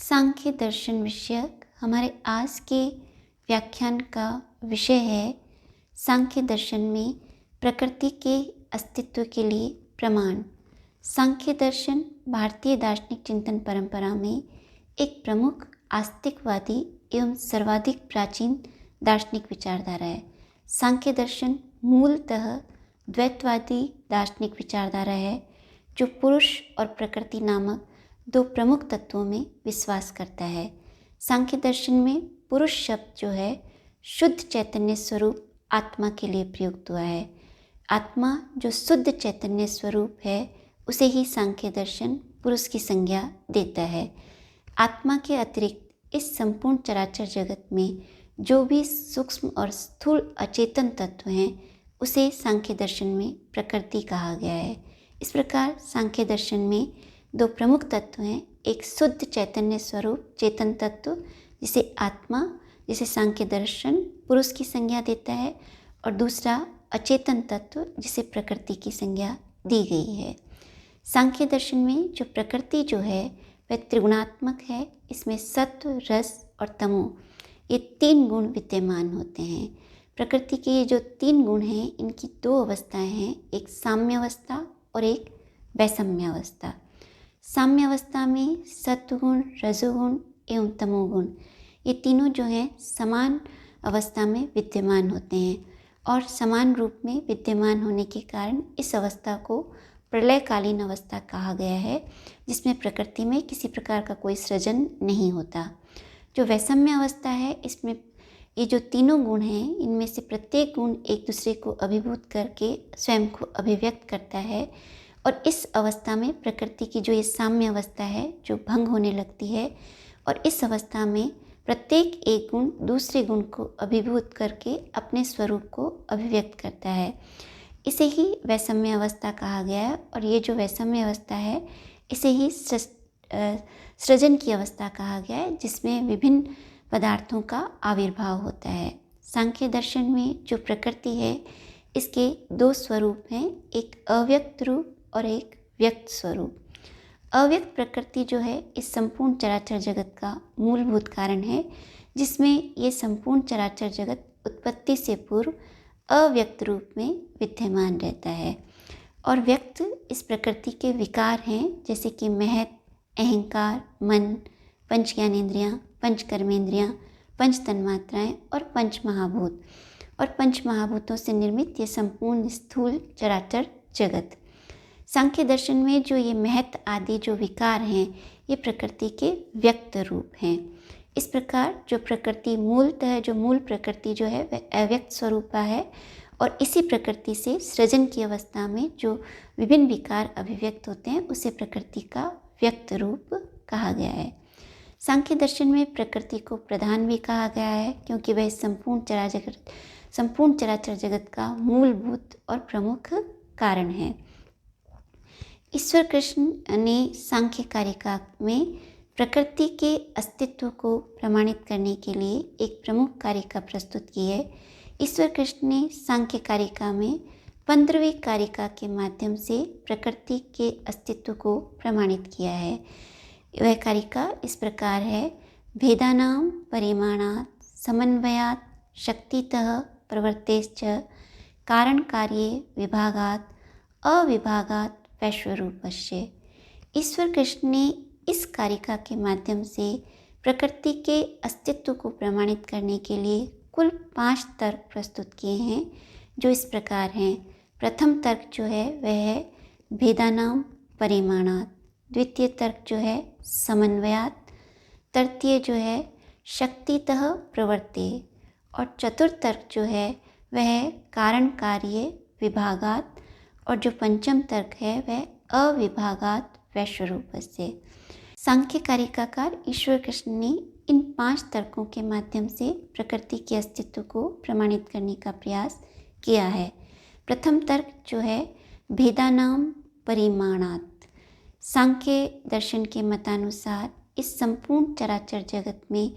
सांख्य दर्शन विषयक हमारे आज के व्याख्यान का विषय है सांख्य दर्शन में प्रकृति के अस्तित्व के लिए प्रमाण। सांख्य दर्शन भारतीय दार्शनिक चिंतन परंपरा में एक प्रमुख आस्तिकवादी एवं सर्वाधिक प्राचीन दार्शनिक विचारधारा है। सांख्य दर्शन मूलतः द्वैतवादी दार्शनिक विचारधारा है जो पुरुष और प्रकृति नामक दो प्रमुख तत्वों में विश्वास करता है। सांख्य दर्शन में पुरुष शब्द जो है शुद्ध चैतन्य स्वरूप आत्मा के लिए प्रयुक्त हुआ है। आत्मा जो शुद्ध चैतन्य स्वरूप है उसे ही सांख्य दर्शन पुरुष की संज्ञा देता है। आत्मा के अतिरिक्त इस संपूर्ण चराचर जगत में जो भी सूक्ष्म और स्थूल अचेतन तत्व हैं उसे सांख्य दर्शन में प्रकृति कहा गया है। इस प्रकार सांख्य दर्शन में दो प्रमुख तत्व हैं, एक शुद्ध चैतन्य स्वरूप चेतन तत्व जिसे आत्मा, जिसे सांख्य दर्शन पुरुष की संज्ञा देता है, और दूसरा अचेतन तत्व जिसे प्रकृति की संज्ञा दी गई है। सांख्य दर्शन में जो प्रकृति जो है वह त्रिगुणात्मक है। इसमें सत्व, रस और तमो ये तीन गुण विद्यमान होते हैं। प्रकृति के ये जो तीन गुण हैं इनकी दो अवस्थाएं हैं, एक साम्यावस्था और एक वैषम्यावस्था। साम्यावस्था में सत्वगुण, रजोगुण एवं तमोगुण ये तीनों जो हैं समान अवस्था में विद्यमान होते हैं और समान रूप में विद्यमान होने के कारण इस अवस्था को प्रलयकालीन अवस्था कहा गया है, जिसमें प्रकृति में किसी प्रकार का कोई सृजन नहीं होता। जो वैषम्य अवस्था है इसमें ये जो तीनों गुण हैं इनमें से प्रत्येक गुण एक दूसरे को अभिभूत करके स्वयं को अभिव्यक्त करता है और इस अवस्था में प्रकृति की जो ये साम्य अवस्था है जो भंग होने लगती है और इस अवस्था में प्रत्येक एक गुण दूसरे गुण को अभिभूत करके अपने स्वरूप को अभिव्यक्त करता है। इसे ही वैषम्य अवस्था कहा गया है और ये जो वैषम्य अवस्था है इसे ही सृजन की अवस्था कहा गया है, जिसमें विभिन्न पदार्थों का आविर्भाव होता है। सांख्य दर्शन में जो प्रकृति है इसके दो स्वरूप हैं, एक अव्यक्त रूप और एक व्यक्त स्वरूप। अव्यक्त प्रकृति जो है इस संपूर्ण चराचर जगत का मूलभूत कारण है, जिसमें ये संपूर्ण चराचर जगत उत्पत्ति से पूर्व अव्यक्त रूप में विद्यमान रहता है। और व्यक्त इस प्रकृति के विकार हैं, जैसे कि महत, अहंकार, मन, पंच ज्ञानेंद्रियाँ, पंच कर्मेंद्रियाँ, पंच तन्मात्राएँ और पंच महाभूत। और पंच महाभूतों से निर्मित ये संपूर्ण स्थूल चराचर जगत। सांख्य दर्शन में जो ये महत आदि जो विकार हैं ये प्रकृति के व्यक्त रूप हैं। इस प्रकार जो प्रकृति मूलतः जो मूल प्रकृति जो है वह अव्यक्त स्वरूप का है और इसी प्रकृति से सृजन की अवस्था में जो विभिन्न विकार अभिव्यक्त होते हैं उसे प्रकृति का व्यक्त रूप कहा गया है। सांख्य दर्शन में प्रकृति को प्रधान भी कहा गया है क्योंकि वह संपूर्ण चराचर जगत का मूलभूत और प्रमुख कारण है। ईश्वर कृष्ण ने सांख्य कारिका में प्रकृति के अस्तित्व को प्रमाणित करने के लिए एक प्रमुख कारिका प्रस्तुत की है। ईश्वर कृष्ण ने सांख्य कारिका में 15वीं कारिका के माध्यम से प्रकृति के अस्तित्व को प्रमाणित किया है। वह कारिका इस प्रकार है: भेदानां परिमाणात् समन्वयात् शक्तितः प्रवृत्तेश्च कारण कार्ये विभागात् अविभागात् वैश्वरूपस्य। ईश्वर कृष्ण ने इस कारिका के माध्यम से प्रकृति के अस्तित्व को प्रमाणित करने के लिए कुल 5 तर्क प्रस्तुत किए हैं, जो इस प्रकार हैं। प्रथम तर्क जो है वह है भेदानां परिमाणात्, द्वितीय तर्क जो है समन्वयात्, तृतीय जो है शक्तितः प्रवृत्ते और चतुर्थ तर्क जो है वह है कारण कार्य विभागात् और जो पंचम तर्क है वह अविभागात् वैश्वरूपस्य। सांख्य कारिकाकार ईश्वर कृष्ण ने इन 5 तर्कों के माध्यम से प्रकृति के अस्तित्व को प्रमाणित करने का प्रयास किया है। प्रथम तर्क जो है भेदानां परिमाणात्। सांख्य दर्शन के मतानुसार इस संपूर्ण चराचर जगत में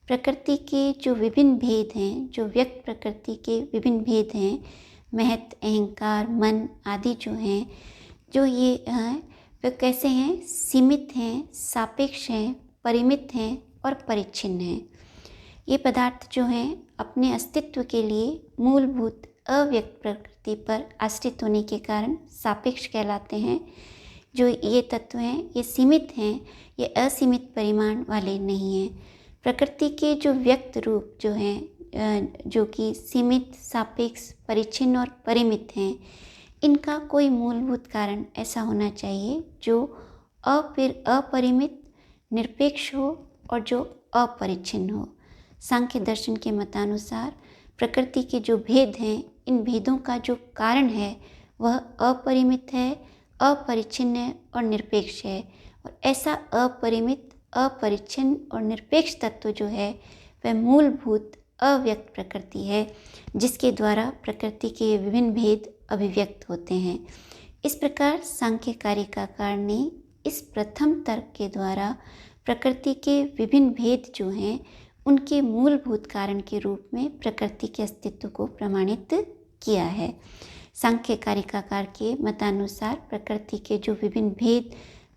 प्रकृति के जो विभिन्न भेद हैं, जो व्यक्त प्रकृति के विभिन्न भेद हैं, महत, अहंकार, मन आदि जो हैं, जो ये हैं वे कैसे हैं? सीमित हैं, सापेक्ष हैं, परिमित हैं और परिच्छिन्न हैं। ये पदार्थ जो हैं अपने अस्तित्व के लिए मूलभूत अव्यक्त प्रकृति पर आश्रित होने के कारण सापेक्ष कहलाते हैं। जो ये तत्व हैं ये सीमित हैं, ये असीमित परिमाण वाले नहीं हैं। प्रकृति के जो व्यक्त रूप जो हैं जो कि सीमित, सापेक्ष, परिच्छिन्न और परिमित हैं, इनका कोई मूलभूत कारण ऐसा होना चाहिए जो अपरिमित, निरपेक्ष हो और जो अपरिच्छिन्न हो। सांख्य दर्शन के मतानुसार प्रकृति के जो भेद हैं, इन भेदों का जो कारण है वह अपरिमित है, अपरिच्छिन्न है और निरपेक्ष है। और ऐसा अपरिमित, अपरिच्छिन्न और निरपेक्ष तत्व जो है वह मूलभूत अव्यक्त प्रकृति है, जिसके द्वारा प्रकृति के विभिन्न भेद अभिव्यक्त होते हैं। इस प्रकार सांख्य कारिकाकार ने इस प्रथम तर्क के द्वारा प्रकृति के विभिन्न भेद जो हैं उनके मूलभूत कारण के रूप में प्रकृति के अस्तित्व को प्रमाणित किया है। सांख्य कारिकाकार के मतानुसार प्रकृति के जो विभिन्न भेद,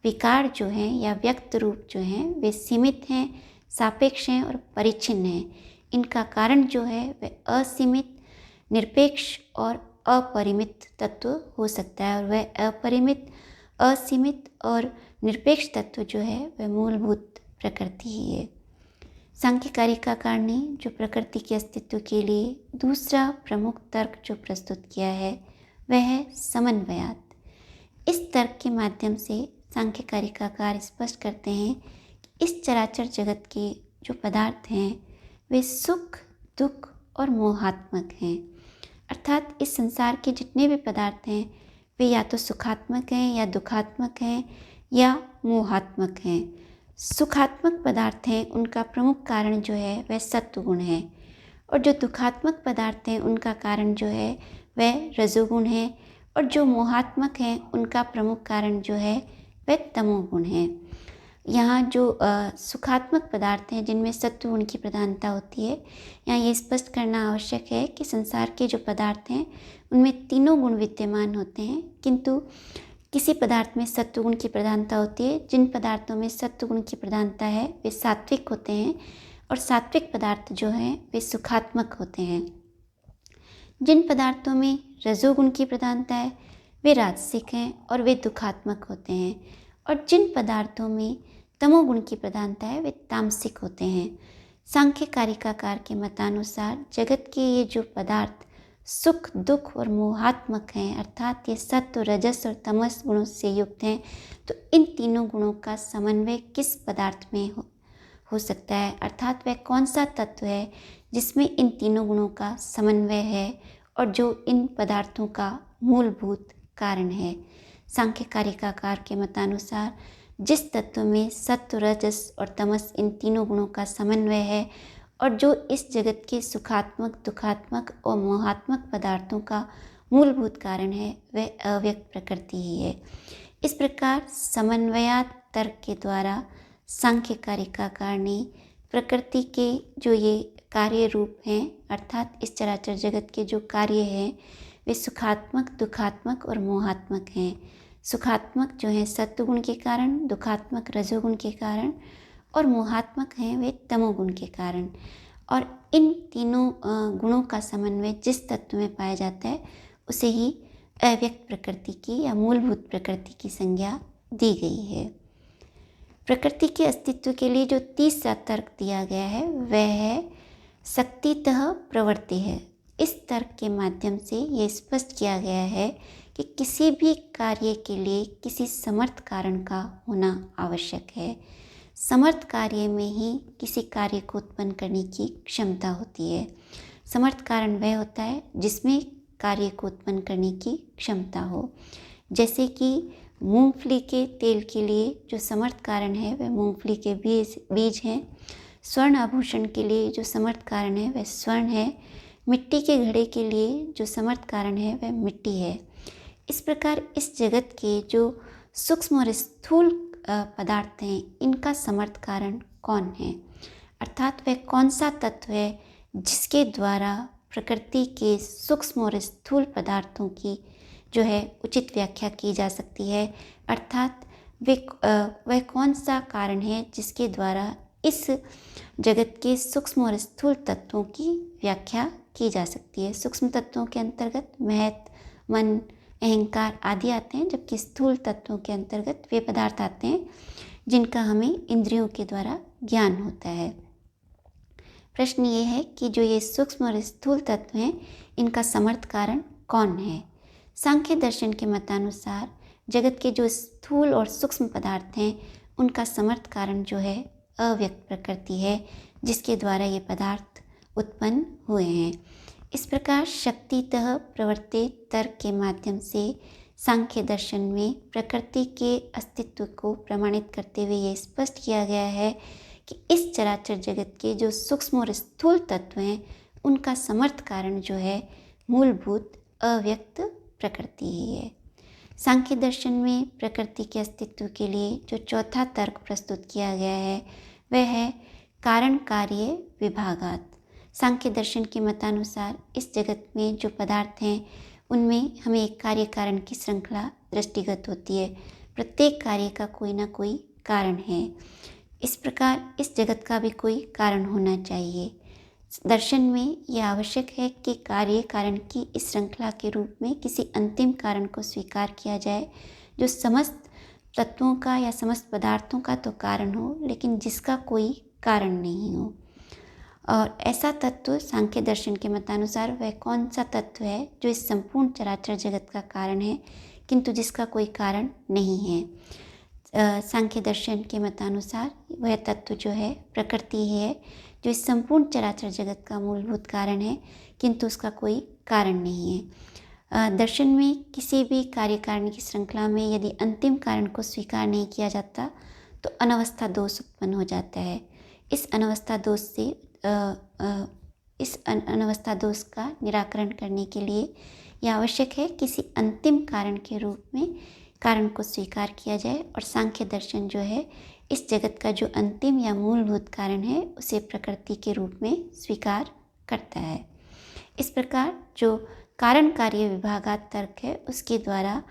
विकार जो हैं या व्यक्त रूप जो हैं वे सीमित हैं, सापेक्ष हैं और परिच्छिन्न हैं। इनका कारण जो है वह असीमित, निरपेक्ष और अपरिमित तत्व हो सकता है, और वह अपरिमित, असीमित और निरपेक्ष तत्व जो है वह मूलभूत प्रकृति ही है। सांख्य कारिकाकार ने जो प्रकृति के अस्तित्व के लिए दूसरा प्रमुख तर्क जो प्रस्तुत किया है वह है समन्वयात। इस तर्क के माध्यम से सांख्य कारिकाकार स्पष्ट करते हैं कि इस चराचर जगत के जो पदार्थ हैं वे सुख, दुख और मोहात्मक हैं। अर्थात इस संसार के जितने भी पदार्थ हैं वे या तो सुखात्मक हैं या दुखात्मक हैं या मोहात्मक हैं। सुखात्मक पदार्थ हैं उनका प्रमुख कारण जो है वह सत्वगुण है, और जो दुखात्मक पदार्थ हैं उनका कारण जो है वह रजोगुण है, और जो मोहात्मक हैं उनका प्रमुख कारण जो है वह तमोगुण है। यहाँ जो सुखात्मक पदार्थ हैं जिनमें सत्वगुण की प्रधानता होती है, यहाँ ये स्पष्ट करना आवश्यक है कि संसार के जो पदार्थ हैं उनमें तीनों गुण विद्यमान होते हैं, किंतु किसी पदार्थ में सत्वगुण की प्रधानता होती है। जिन पदार्थों में सत्वगुण की प्रधानता है वे सात्विक होते हैं, और सात्विक पदार्थ जो हैं वे सुखात्मक होते हैं। जिन पदार्थों में रजोगुण की प्रधानता है वे राजसिक हैं और वे दुखात्मक होते हैं, और जिन पदार्थों में तमोगुण की प्रधानता है वे तामसिक होते हैं। सांख्य कारिकाकार के मतानुसार जगत के ये जो पदार्थ सुख, दुख और मोहात्मक हैं, अर्थात ये सत्व, रजस और तमस गुणों से युक्त हैं, तो इन तीनों गुणों का समन्वय किस पदार्थ में हो सकता है, अर्थात वह कौन सा तत्व है जिसमें इन तीनों गुणों का समन्वय है और जो इन पदार्थों का मूलभूत कारण है। सांख्य कारिकाकार के मतानुसार जिस तत्व में सत्व, रजस और तमस इन तीनों गुणों का समन्वय है और जो इस जगत के सुखात्मक, दुखात्मक और मोहात्मक पदार्थों का मूलभूत कारण है वह अव्यक्त प्रकृति ही है। इस प्रकार समन्वयात तर्क के द्वारा सांख्य कारिकाकार ने प्रकृति के जो ये कार्य रूप हैं, अर्थात इस चराचर जगत के जो कार्य हैं वे सुखात्मक, दुखात्मक और मोहात्मक हैं। सुखात्मक जो हैं सत्वगुण के कारण, दुखात्मक रजोगुण के कारण और मोहात्मक हैं वे तमोगुण के कारण। और इन तीनों गुणों का समन्वय जिस तत्व में पाया जाता है उसे ही अव्यक्त प्रकृति की या मूलभूत प्रकृति की संज्ञा दी गई है। प्रकृति के अस्तित्व के लिए जो तीसरा तर्क दिया गया है वह है शक्तितः प्रवृत्ति है। इस तर्क के माध्यम से ये स्पष्ट किया गया है कि किसी भी कार्य के लिए किसी समर्थ कारण का होना आवश्यक है। समर्थ कार्य में ही किसी कार्य को उत्पन्न करने की क्षमता होती है। समर्थ कारण वह होता है जिसमें कार्य को उत्पन्न करने की क्षमता हो। जैसे कि मूंगफली के तेल के लिए जो समर्थ कारण है वह मूंगफली के बीज हैं। स्वर्ण आभूषण के लिए जो समर्थ कारण है वह स्वर्ण है। मिट्टी के घड़े के लिए जो समर्थ कारण है वह मिट्टी है। इस प्रकार इस जगत के जो सूक्ष्म और स्थूल पदार्थ हैं इनका समर्थ कारण कौन है, अर्थात वह कौन सा तत्व है जिसके द्वारा प्रकृति के सूक्ष्म और स्थूल पदार्थों की जो है उचित व्याख्या की जा सकती है, अर्थात वह कौन सा कारण है जिसके द्वारा इस जगत के सूक्ष्म और स्थूल तत्वों की व्याख्या की जा सकती है। सूक्ष्म तत्वों के अंतर्गत महत, मन, अहंकार आदि आते हैं, जबकि स्थूल तत्वों के अंतर्गत वे पदार्थ आते हैं जिनका हमें इंद्रियों के द्वारा ज्ञान होता है। प्रश्न ये है कि जो ये सूक्ष्म और स्थूल तत्व हैं, इनका समर्थ कारण कौन है। सांख्य दर्शन के मतानुसार जगत के जो स्थूल और सूक्ष्म पदार्थ हैं, उनका समर्थ कारण जो है अव्यक्त प्रकृति है, जिसके द्वारा ये पदार्थ उत्पन्न हुए हैं। इस प्रकार शक्तितः प्रवर्तित तर्क के माध्यम से सांख्य दर्शन में प्रकृति के अस्तित्व को प्रमाणित करते हुए ये स्पष्ट किया गया है कि इस चराचर जगत के जो सूक्ष्म और स्थूल तत्व हैं, उनका समर्थ कारण जो है मूलभूत अव्यक्त प्रकृति ही है। सांख्य दर्शन में प्रकृति के अस्तित्व के लिए जो चौथा तर्क प्रस्तुत किया गया है, वह है कारण कार्य विभागात। सांख्य दर्शन के मतानुसार इस जगत में जो पदार्थ हैं, उनमें हमें एक कार्य कारण की श्रृंखला दृष्टिगत होती है। प्रत्येक कार्य का कोई ना कोई कारण है। इस प्रकार इस जगत का भी कोई कारण होना चाहिए। दर्शन में यह आवश्यक है कि कार्य कारण की इस श्रृंखला के रूप में किसी अंतिम कारण को स्वीकार किया जाए, जो समस्त तत्वों का या समस्त पदार्थों का तो कारण हो, लेकिन जिसका कोई कारण नहीं हो। और ऐसा तत्व सांख्य दर्शन के मतानुसार वह कौन सा तत्व है जो इस संपूर्ण चराचर जगत का कारण है, किंतु जिसका कोई कारण नहीं है। सांख्य दर्शन के मतानुसार वह तत्व जो है प्रकृति ही है, जो इस संपूर्ण चराचर जगत का मूलभूत कारण है, किंतु उसका कोई कारण नहीं है। दर्शन में किसी भी कार्य कारण की श्रृंखला में यदि अंतिम कारण को स्वीकार नहीं किया जाता, तो अनवस्था दोष उत्पन्न हो जाता है। इस अनवस्था दोष का निराकरण करने के लिए यह आवश्यक है किसी अंतिम कारण के रूप में कारण को स्वीकार किया जाए, और सांख्य दर्शन जो है इस जगत का जो अंतिम या मूलभूत कारण है, उसे प्रकृति के रूप में स्वीकार करता है। इस प्रकार जो कारण कार्य विभागात तर्क है, उसके द्वारा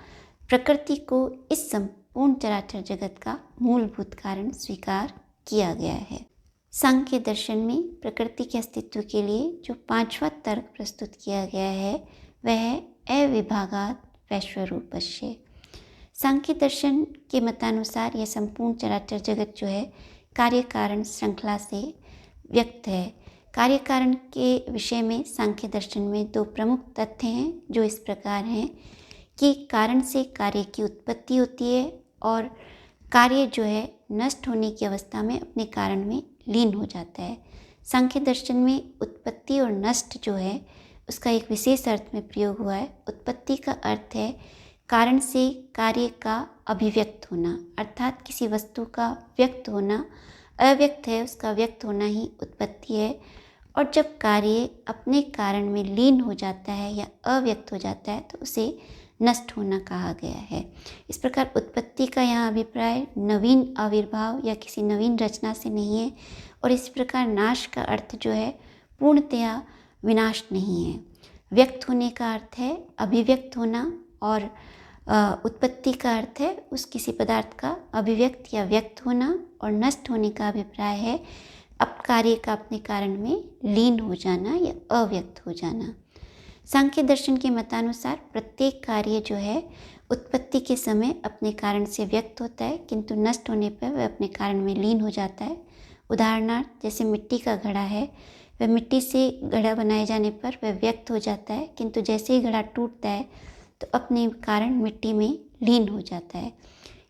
प्रकृति को इस संपूर्ण चराचर जगत का मूलभूत कारण स्वीकार किया गया है। सांख्य दर्शन में प्रकृति के अस्तित्व के लिए जो पांचवा तर्क प्रस्तुत किया गया है, वह है अविभागात वैश्वरूपस्य। सांख्य दर्शन के मतानुसार यह संपूर्ण चराचर जगत जो है कार्य कारण श्रृंखला से व्यक्त है। कार्य कारण के विषय में सांख्य दर्शन में दो प्रमुख तथ्य हैं, जो इस प्रकार हैं कि कारण से कार्य की उत्पत्ति होती है, और कार्य जो है नष्ट होने की अवस्था में अपने कारण में लीन हो जाता है। सांख्य दर्शन में उत्पत्ति और नष्ट जो है उसका एक विशेष अर्थ में प्रयोग हुआ है। उत्पत्ति का अर्थ है कारण से कार्य का अभिव्यक्त होना, अर्थात किसी वस्तु का व्यक्त होना अव्यक्त है, उसका व्यक्त होना ही उत्पत्ति है। और जब कार्य अपने कारण में लीन हो जाता है या अव्यक्त हो जाता है, तो उसे नष्ट होना कहा गया है। इस प्रकार उत्पत्ति का यहाँ अभिप्राय नवीन आविर्भाव या किसी नवीन रचना से नहीं है, और इस प्रकार नाश का अर्थ जो है पूर्णतया विनाश नहीं है। व्यक्त होने का अर्थ है अभिव्यक्त होना, और उत्पत्ति का अर्थ है उस किसी पदार्थ का अभिव्यक्त या व्यक्त होना, और नष्ट होने का अभिप्राय है अब कार्य का अपने कारण में लीन हो जाना या अव्यक्त हो जाना। सांख्य दर्शन के मतानुसार प्रत्येक कार्य जो है उत्पत्ति के समय अपने कारण से व्यक्त होता है, किंतु नष्ट होने पर वह अपने कारण में लीन हो जाता है। उदाहरणार्थ, जैसे मिट्टी का घड़ा है, वह मिट्टी से घड़ा बनाए जाने पर वह व्यक्त हो जाता है, किंतु जैसे ही घड़ा टूटता है तो अपने कारण मिट्टी में लीन हो जाता है।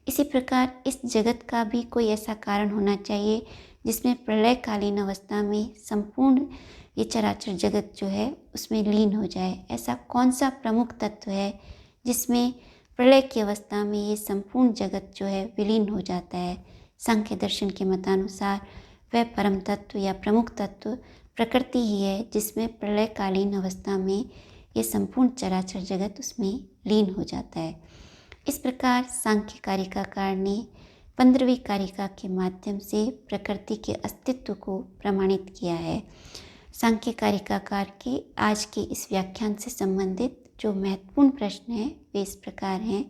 इसी प्रकार इस जगत का भी कोई ऐसा कारण होना चाहिए जिसमें प्रलयकालीन अवस्था में संपूर्ण ये चराचर जगत जो है उसमें लीन हो जाए। ऐसा कौन सा प्रमुख तत्व है जिसमें प्रलय की अवस्था में ये संपूर्ण जगत जो है विलीन हो जाता है? सांख्य दर्शन के मतानुसार वह परम तत्व या प्रमुख तत्व प्रकृति ही है, जिसमें प्रलयकालीन अवस्था में ये संपूर्ण चराचर जगत उसमें लीन हो जाता है। इस प्रकार सांख्य कारिकाकार ने 15वीं कारिका के माध्यम से प्रकृति के अस्तित्व को प्रमाणित किया है। सांख्य कारिकाकार के आज के इस व्याख्यान से संबंधित जो महत्वपूर्ण प्रश्न हैं वे इस प्रकार हैं।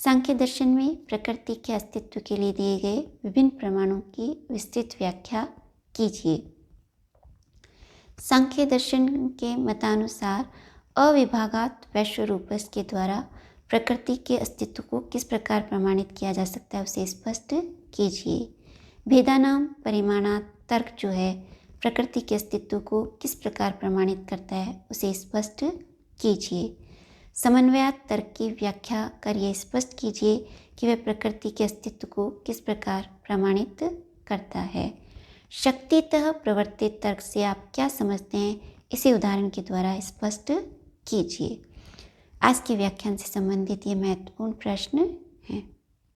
सांख्य दर्शन में प्रकृति के अस्तित्व के लिए दिए गए विभिन्न प्रमाणों की विस्तृत व्याख्या कीजिए। सांख्य दर्शन के मतानुसार अविभागात वैश्वरूपस के द्वारा प्रकृति के अस्तित्व को किस प्रकार प्रमाणित किया जा सकता है उसे स्पष्ट कीजिए। भेदानाम परिमाणात तर्क जो है प्रकृति के अस्तित्व को किस प्रकार प्रमाणित करता है उसे स्पष्ट कीजिए। समन्वयात तर्क की व्याख्या कर ये स्पष्ट कीजिए कि वह प्रकृति के अस्तित्व को किस प्रकार प्रमाणित करता है। शक्तितः प्रवर्तित तर्क से आप क्या समझते हैं इसे उदाहरण के द्वारा स्पष्ट कीजिए। आज के व्याख्यान से संबंधित ये महत्वपूर्ण प्रश्न हैं।